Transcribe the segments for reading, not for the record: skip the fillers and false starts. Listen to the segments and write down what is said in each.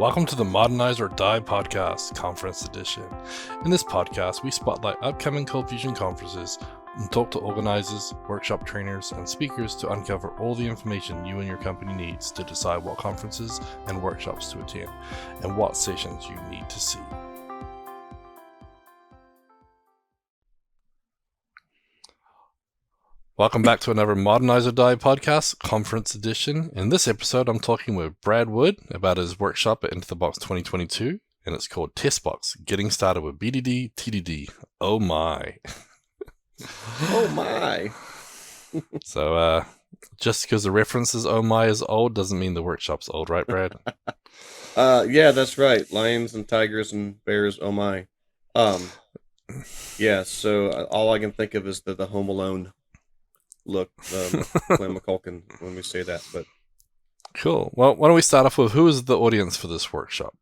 Welcome to the Modernize or Die podcast, Conference Edition. In this podcast, we spotlight upcoming Cold Fusion conferences and talk to organizers, workshop trainers, and speakers to uncover all the information you and your company needs to decide what conferences and workshops to attend and what sessions you need to see. Welcome back to another Modernize or Die podcast, Conference Edition. In this episode, I'm talking with Brad Wood about his workshop at Into the Box 2022, and it's called TestBox Getting Started with BDD TDD. Oh my. Oh my. So, just because the reference is oh my is old doesn't mean the workshop's old, right, Brad? Yeah, that's right. Lions and tigers and bears, oh my. Yeah, so all I can think of is the Home Alone look, Glenn McCulkin when we say that, but Cool. Well, why don't we start off with who is the audience for this workshop?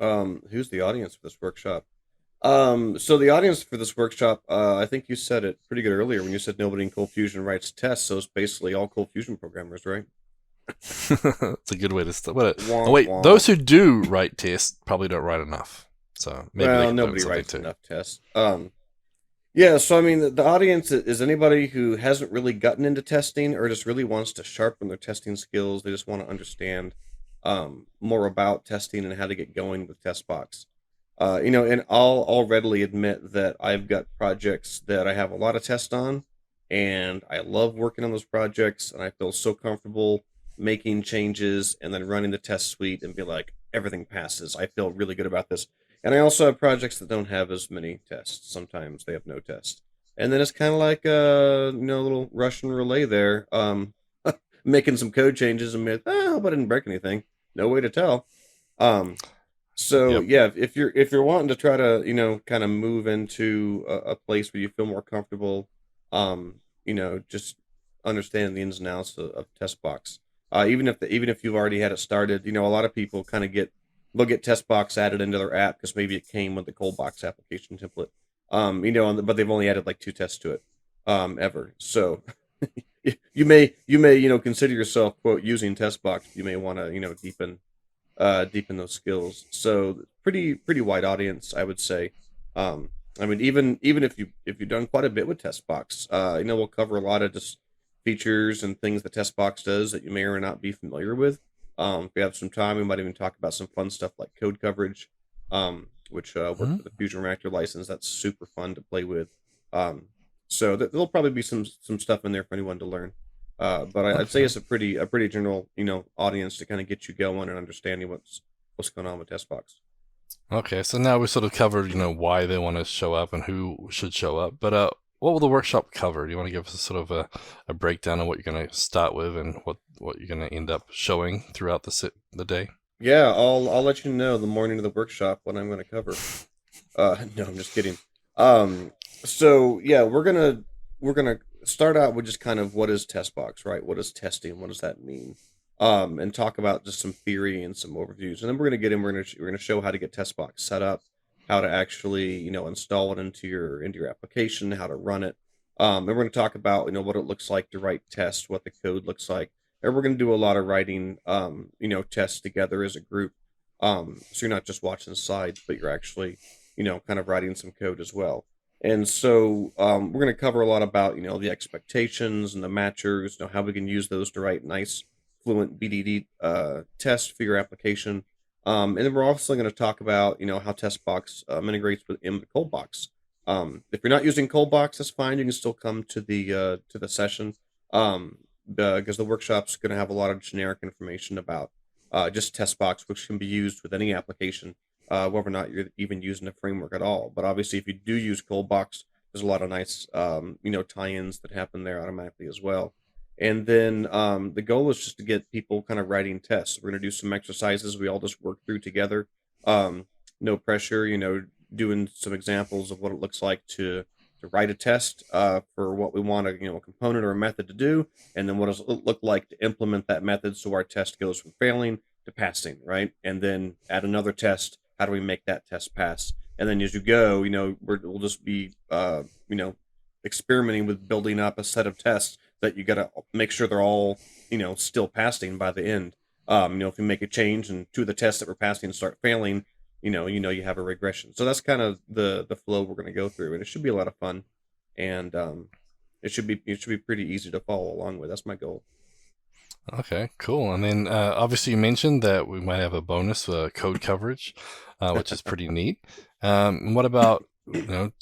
who's the audience for this workshop? So the audience for this workshop, I think you said it pretty good earlier when you said nobody in Cold Fusion writes tests, so it's basically all Cold Fusion programmers, right? It's a good way to start. Womp, Wait, womp. those who do write tests probably don't write enough. So maybe they can nobody learn writes something too. enough tests. Yeah, so I mean, the audience is anybody who hasn't really gotten into testing or just really wants to sharpen their testing skills. They just want to understand more about testing and how to get going with TestBox. And I'll readily admit that I've got projects that I have a lot of tests on, and I love working on those projects, and I feel so comfortable making changes and then running the test suite and be like, everything passes. I feel really good about this. And I also have projects that don't have as many tests. Sometimes they have no tests. And then it's kind of like a little Russian relay there, making some code changes and I hope I didn't break anything. No way to tell. So Yep. yeah, if you're wanting to try to kind of move into a place where you feel more comfortable, just understand the ins and outs of TestBox. Even if you've already had it started, a lot of people kind of they'll get TestBox added into their app because maybe it came with the Coldbox application template. But they've only added like 2 tests to it, ever. So you may consider yourself quote using TestBox. You may want to deepen those skills. So pretty wide audience, I would say. I mean, even if you've done quite a bit with TestBox, we'll cover a lot of just features and things that TestBox does that you may or not be familiar with. If we have some time, we might even talk about some fun stuff like code coverage, which works with the Fusion Reactor license. That's super fun to play with. So there'll probably be some stuff in there for anyone to learn. But I'd say it's a pretty general audience to kind of get you going and understanding what's going on with TestBox. Okay, so now we sort of covered, why they want to show up and who should show up. But what will the workshop cover? Do you want to give us a sort of a breakdown of what you're going to start with and what you're going to end up showing throughout the day? Yeah, I'll let you know the morning of the workshop what I'm going to cover. No, I'm just kidding. So yeah, we're gonna start out with just kind of what is TestBox, right? What is testing? What does that mean? And talk about just some theory and some overviews, and then we're gonna show how to get TestBox set up, how to actually install it into your application, how to run it. And we're gonna talk about what it looks like to write tests, what the code looks like, and we're gonna do a lot of writing tests together as a group. So you're not just watching the slides, but you're actually kind of writing some code as well. And so we're going to cover a lot about the expectations and the matchers, how we can use those to write nice fluent BDD tests for your application. And then we're also going to talk about how TestBox integrates with Coldbox. If you're not using Coldbox, that's fine. You can still come to the session because the workshop's going to have a lot of generic information about just TestBox, which can be used with any application. Whether or not you're even using a framework at all. But obviously, if you do use Coldbox, there's a lot of nice, tie-ins that happen there automatically as well. And then the goal is just to get people kind of writing tests. We're going to do some exercises we all just work through together. No pressure, doing some examples of what it looks like to write a test for what we want a component or a method to do, and then what does it look like to implement that method so our test goes from failing to passing, right? And then add another test. How do we make that test pass? And then as you go, we'll just be, experimenting with building up a set of tests that you got to make sure they're all, still passing by the end. If you make a change and two of the tests that we're passing start failing, you have a regression. So that's kind of the flow we're going to go through, and it should be a lot of fun, and it should be pretty easy to follow along with. That's my goal. Okay, cool. And then obviously you mentioned that we might have a bonus code coverage, which is pretty neat. What about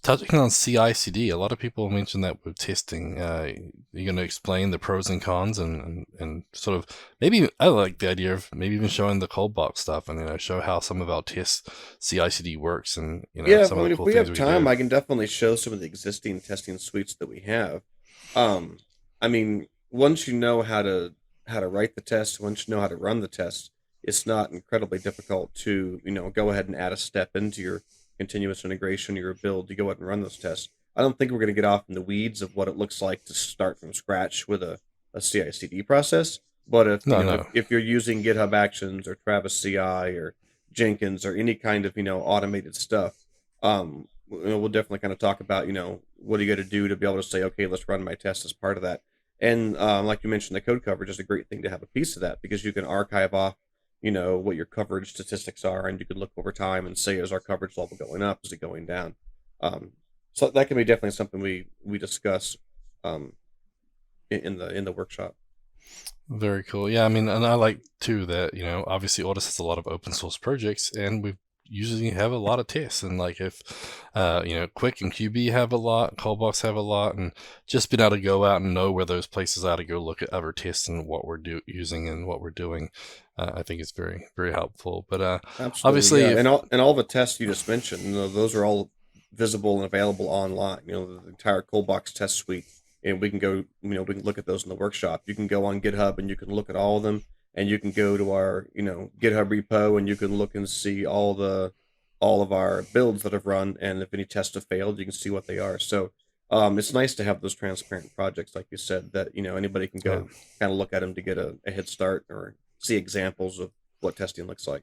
touching on CICD? A lot of people mention that with testing. You're going to explain the pros and cons and sort of maybe I like the idea of maybe even showing the cold box stuff and show how some of our tests CICD works and Yeah, some I of mean, the if cool we things have we can time, do. I can definitely show some of the existing testing suites that we have. Um, I mean, once you know how to write the test, once you know how to run the test, it's not incredibly difficult to go ahead and add a step into your continuous integration, your build. You go ahead and run those tests. I don't think we're going to get off in the weeds of what it looks like to start from scratch with a CI/CD process. But if No, no. if you're using GitHub Actions or Travis CI or Jenkins or any kind of automated stuff, we'll definitely kind of talk about what do you got to do to be able to say, okay, let's run my test as part of that. And like you mentioned, the code coverage is a great thing to have a piece of that because you can archive off what your coverage statistics are, and you can look over time and say, is our coverage level going up, is it going down? um, so that can be definitely something we discuss um, in the workshop. Very cool. Yeah, I mean, and I like too that, obviously Audis has a lot of open source projects and we usually have a lot of tests. And like if, Quick and QB have a lot, Callbox have a lot, and just being able to go out and know where those places are to go look at other tests and what we're using and what we're doing, I think is very, very helpful. But Absolutely, obviously, yeah. if And all the tests you just mentioned, those are all visible and available online. The entire Coldbox test suite, and we can look at those in the workshop. You can go on GitHub and you can look at all of them, and you can go to our GitHub repo and you can look and see all of our builds that have run, and if any tests have failed, you can see what they are. So it's nice to have those transparent projects, like you said, that anybody can yeah. go kind of look at them to get a head start or see examples of what testing looks like.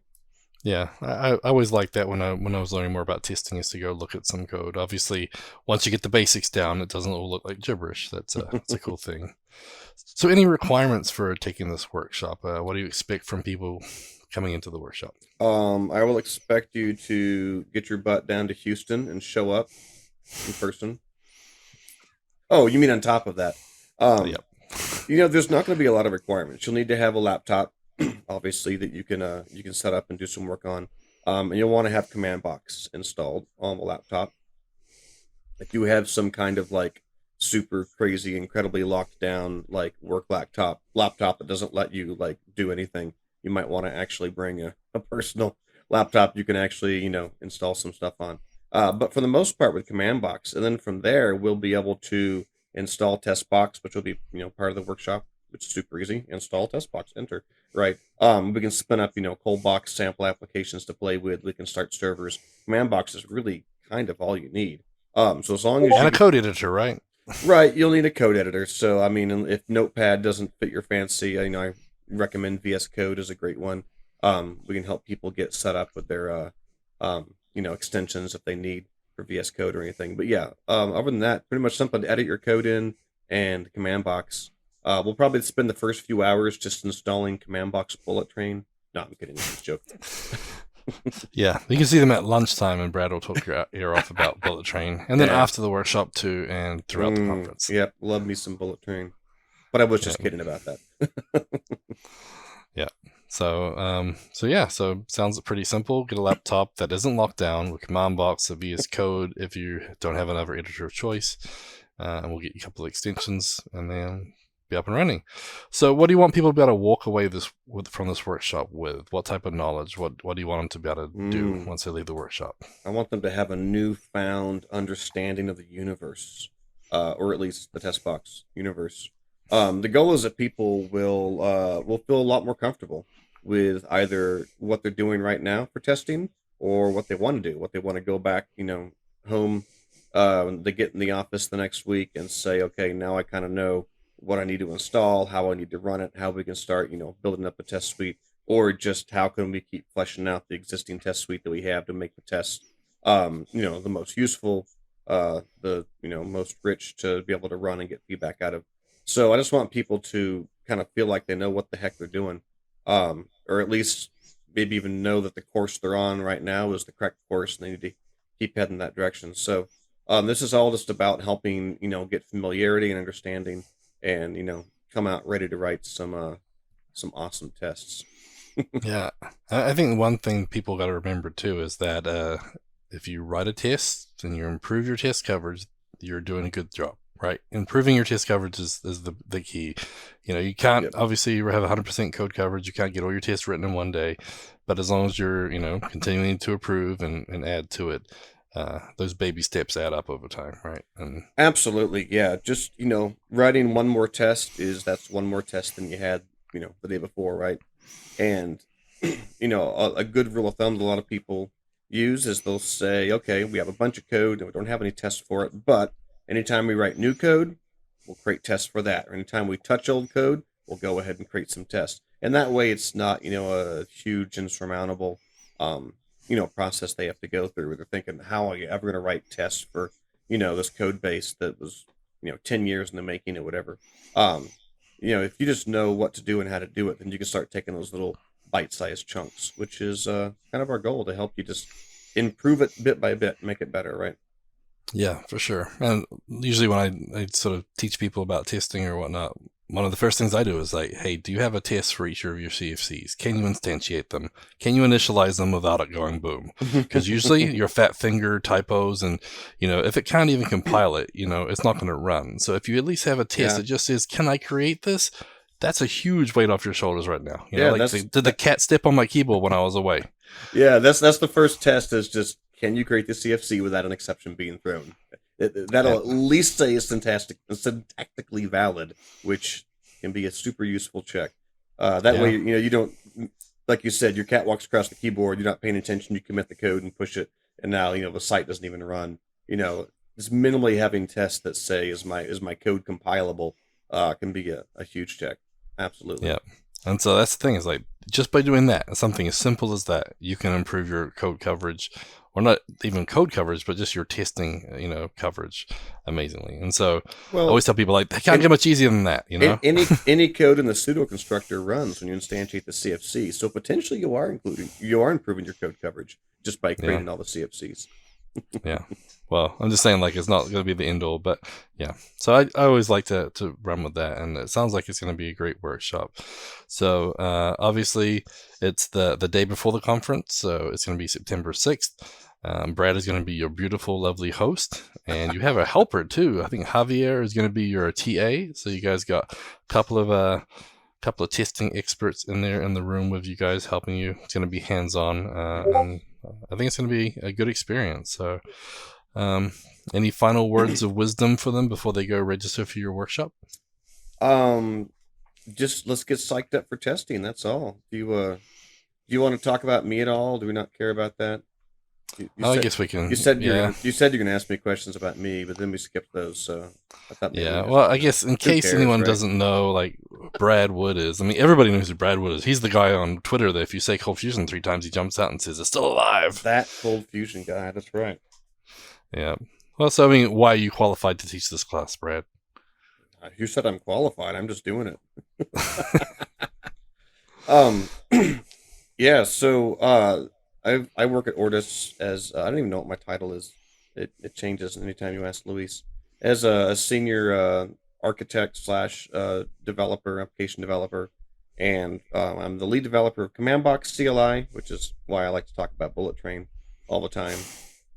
Yeah, I always liked that when I was learning more about testing is to go look at some code. Obviously, once you get the basics down, it doesn't all look like gibberish. That's a cool thing. So, any requirements for taking this workshop? What do you expect from people coming into the workshop? I will expect you to get your butt down to Houston and show up in person. Oh, you mean on top of that? Um, Yep. there's not going to be a lot of requirements. You'll need to have a laptop, obviously, that you can set up and do some work on. And you'll want to have Command Box installed on the laptop. If you have some kind of like super crazy, incredibly locked down like work laptop that doesn't let you like do anything, you might want to actually bring a personal laptop you can actually install some stuff on. But for the most part with Command Box, and then from there we'll be able to install TestBox, which will be part of the workshop, which is super easy. Install TestBox, enter, right? We can spin up cold box sample applications to play with. We can start servers. Command Box is really kind of all you need. So as long as And you a get code editor, right? right, you'll need a code editor. So I mean, if Notepad doesn't fit your fancy, I recommend VS Code is a great one. We can help people get set up with their extensions if they need for VS Code or anything. But yeah, other than that, pretty much something to edit your code in and Command Box. We'll probably spend the first few hours just installing Command Box Bullet Train. No, I'm kidding. I'm just joking. Yeah, you can see them at lunchtime, and Brad will talk your ear off about Bullet Train, and then Yeah. after the workshop too, and throughout the conference. Yep. Love me some Bullet Train. But I was Yeah, just kidding about that. yeah. So sounds pretty simple. Get a laptop that isn't locked down with Command Box or VS Code if you don't have another editor of choice, and we'll get you a couple of extensions, and then be up and running. So, what do you want people to be able to walk away from this workshop with? What type of knowledge? What do you want them to be able to do once they leave the workshop? I want them to have a newfound understanding of the universe, or at least the TestBox universe. The goal is that people will feel a lot more comfortable with either what they're doing right now for testing or what they want to do, what they want to go back, home. They get in the office the next week and say, okay, now I kind of know what I need to install, how I need to run it, how we can start, building up a test suite, or just how can we keep fleshing out the existing test suite that we have to make the test, the most useful, the most rich to be able to run and get feedback out of. So I just want people to kind of feel like they know what the heck they're doing, or at least maybe even know that the course they're on right now is the correct course, and they need to keep heading that direction. So this is all just about helping, get familiarity and understanding, and come out ready to write some awesome tests. Yeah, I think one thing people got to remember too is that if you write a test and you improve your test coverage, you're doing a good job, right? Improving your test coverage is the key. You can't Yep. obviously have 100% code coverage. You can't get all your tests written in one day, but as long as you're continuing to improve and add to it, those baby steps add up over time, right? And Absolutely, yeah. Just writing one more test that's one more test than you had the day before, right? And a good rule of thumb that a lot of people use is they'll say, okay, we have a bunch of code and we don't have any tests for it, but anytime we write new code, we'll create tests for that. Or anytime we touch old code, we'll go ahead and create some tests. And that way it's not, a huge insurmountable process they have to go through. They're thinking, how are you ever going to write tests for, this code base that was, 10 years in the making or whatever. If you just know what to do and how to do it, then you can start taking those little bite-sized chunks, which is kind of our goal, to help you just improve it bit by bit, make it better, right? yeah, for sure. And usually when I sort of teach people about testing or whatnot, one of the first things I do is like, hey, do you have a test for each of your CFCs? Can you instantiate them? Can you initialize them without it going boom? Because usually your fat finger typos and, if it can't even compile it, it's not going to run. So if you at least have a test Yeah, that just says, can I create this? That's a huge weight off your shoulders right now. yeah, Like, did the cat step on my keyboard when I was away? yeah. That's the first test, is just, can you create the CFC without an exception being thrown? That'll Yeah. at least say it's syntactically valid, which can be a super useful check. That way, Yeah. you don't, like you said, your cat walks across the keyboard, you're not paying attention, you commit the code and push it, and now the site doesn't even run. Just minimally having tests that say, is my code compilable, can be a huge check. Absolutely. Yeah. And so that's the thing, is like, just by doing that, something as simple as that, you can improve your code coverage, or not even code coverage, but just your testing, coverage amazingly. And so I Well, always tell people, like, they can't and get much easier than that. any code in the pseudo constructor runs when you instantiate the CFC. So potentially you are improving your code coverage just by Yeah. creating all the CFCs. Yeah. Well, I'm just saying, like, it's not going to be the end all, but yeah. So I always like to run with that, and it sounds like it's going to be a great workshop. So obviously, it's the day before the conference, so it's going to be September 6th. Brad is going to be your beautiful, lovely host, and you have a helper too. I think Javier is going to be your TA. So you guys got a couple of testing experts in there in the room with you guys, helping you. It's going to be hands-on, and I think it's going to be a good experience. So, any final words of wisdom for them before they go register for your workshop? Just let's get psyched up for testing. That's all. Do you want to talk about me at all? Do we not care about that? You I said guess we can. you said Yeah. you said you're gonna ask me questions about me, but then we skipped those. So I thought maybe we Yeah. just, Well, I guess in who case cares, anyone right? doesn't know, like, Brad Wood is. I mean, everybody knows who Brad Wood is. He's the guy on Twitter that if you say Cold Fusion 3 times, he jumps out and says it's still alive. That cold fusion guy. That's right. Yeah. Well, so I mean, why are you qualified to teach this class, Brad? You said I'm qualified. I'm just doing it. Um, yeah. So I work at Ortus as I don't even know what my title is. It changes anytime you ask Luis. As a senior architect slash developer, application developer, and I'm the lead developer of CommandBox CLI, which is why I like to talk about Bullet Train all the time.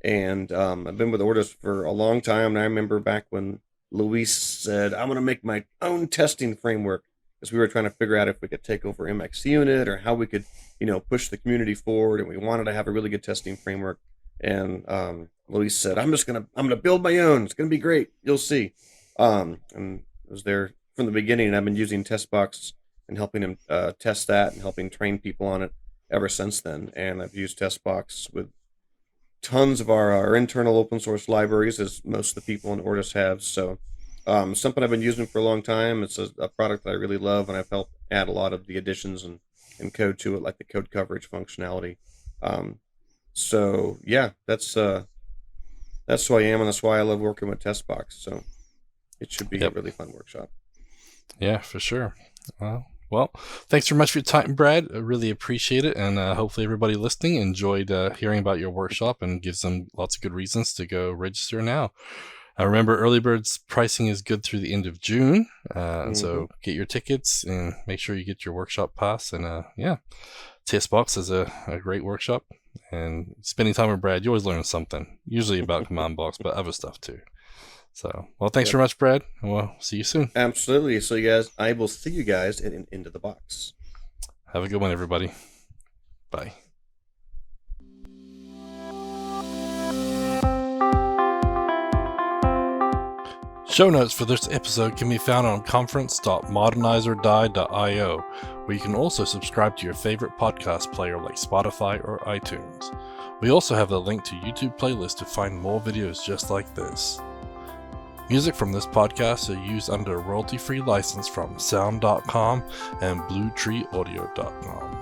And I've been with Ortus for a long time, and I remember back when Luis said, "I'm going to make my own testing framework," because we were trying to figure out if we could take over MX Unit or how we could, push the community forward, and we wanted to have a really good testing framework. And Luis said, I'm gonna build my own. It's gonna be great. You'll see." And I was there from the beginning, and I've been using TestBox and helping him test that and helping train people on it ever since then. And I've used TestBox with tons of our internal open source libraries, as most of the people in Ortus have. So something I've been using for a long time. It's a product that I really love, and I've helped add a lot of the additions and code to it, like the code coverage functionality. So yeah, that's who I am, and that's why I love working with TestBox. So it should be a Yep. really fun workshop. Yeah, for sure. Well, Well, thanks very much for your time, Brad. I really appreciate it, and hopefully everybody listening enjoyed hearing about your workshop and gives them lots of good reasons to go register now. Remember, early birds pricing is good through the end of June, so get your tickets and make sure you get your workshop pass. And TestBox is a great workshop, and spending time with Brad, you always learn something, usually about command box, but other stuff too. So, well, thanks very much, Brad, and we'll see you soon. Absolutely. So, you guys, I will see you guys into the box. Have a good one, everybody. Bye. Show notes for this episode can be found on conference.modernizerdie.io, where you can also subscribe to your favorite podcast player like Spotify or iTunes. We also have the link to YouTube playlist to find more videos just like this. Music from this podcast are used under a royalty-free license from sound.com and bluetreeaudio.com.